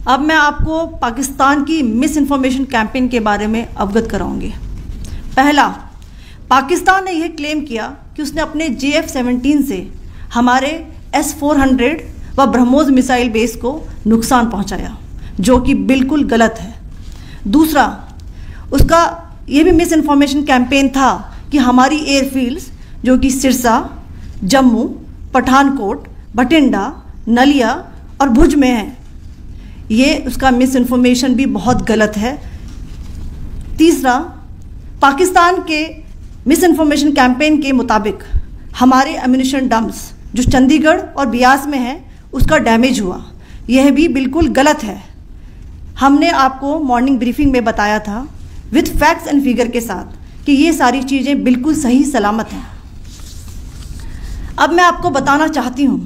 अब मैं आपको पाकिस्तान की मिस इन्फॉर्मेशन कैंपेन के बारे में अवगत कराऊंगी। पहला, पाकिस्तान ने यह क्लेम किया कि उसने अपने JF-17 से हमारे S-400 व ब्रह्मोस मिसाइल बेस को नुकसान पहुंचाया, जो कि बिल्कुल गलत है। दूसरा, उसका यह भी मिस इन्फॉर्मेशन कैंपेन था कि हमारी एयरफील्ड्स जो कि सिरसा, जम्मू, पठानकोट, बठिंडा, नलिया और भुज में हैं, ये उसका मिस इन्फॉर्मेशन भी बहुत गलत है। तीसरा, पाकिस्तान के मिस इन्फॉर्मेशन कैंपेन के मुताबिक हमारे एम्यूनिशन डम्प्स जो चंडीगढ़ और बियास में हैं उसका डैमेज हुआ, यह भी बिल्कुल गलत है। हमने आपको मॉर्निंग ब्रीफिंग में बताया था विथ फैक्ट्स एंड फिगर के साथ कि ये सारी चीज़ें बिल्कुल सही सलामत हैं। अब मैं आपको बताना चाहती हूँ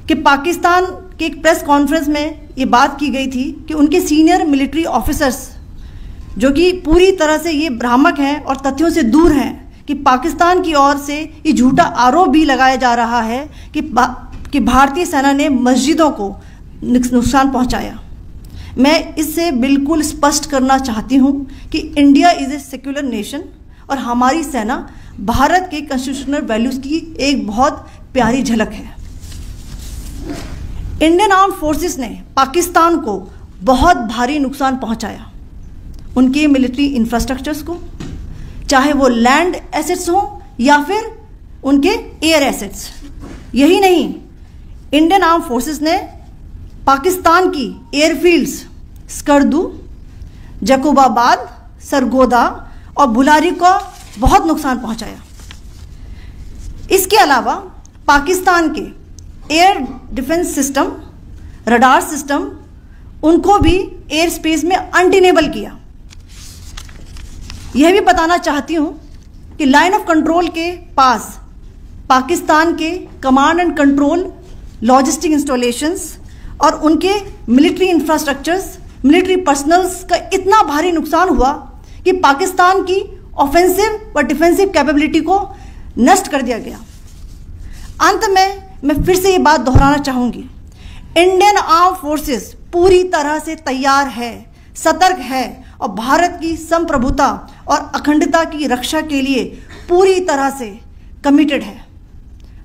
कि पाकिस्तान के एक प्रेस कॉन्फ्रेंस में ये बात की गई थी कि उनके सीनियर मिलिट्री ऑफिसर्स जो कि पूरी तरह से ये भ्रामक हैं और तथ्यों से दूर हैं कि पाकिस्तान की ओर से ये झूठा आरोप भी लगाया जा रहा है कि भारतीय सेना ने मस्जिदों को नुकसान पहुंचाया। मैं इससे बिल्कुल स्पष्ट करना चाहती हूं कि India is a secular nation और हमारी सेना भारत के कॉन्स्टिट्यूशनल वैल्यूज़ की एक बहुत प्यारी झलक है। इंडियन आर्म्ड फोर्सेस ने पाकिस्तान को बहुत भारी नुकसान पहुंचाया, उनके मिलिट्री इंफ्रास्ट्रक्चर्स को, चाहे वो लैंड एसेट्स हों या फिर उनके एयर एसेट्स। यही नहीं, इंडियन आर्म्ड फोर्सेस ने पाकिस्तान की एयरफील्ड्स स्कर्दू, जकोबाबाद, सरगोदा और बुलारी को बहुत नुकसान पहुंचाया। इसके अलावा पाकिस्तान के air defence system, radar system, उनको भी एयर स्पेस में अनटेनेबल किया। यह भी बताना चाहती हूं कि लाइन ऑफ कंट्रोल के पास पाकिस्तान के command and control logistic installations और उनके मिलिट्री इंफ्रास्ट्रक्चर्स, मिलिट्री पर्सनल्स का इतना भारी नुकसान हुआ कि पाकिस्तान की ऑफेंसिव व डिफेंसिव कैपेबिलिटी को नष्ट कर दिया गया। अंत में मैं फिर से ये बात दोहराना चाहूँगी, इंडियन आर्म फोर्सेस पूरी तरह से तैयार है, सतर्क है और भारत की संप्रभुता और अखंडता की रक्षा के लिए पूरी तरह से कमिटेड है।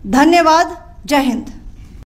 धन्यवाद। जय हिंद।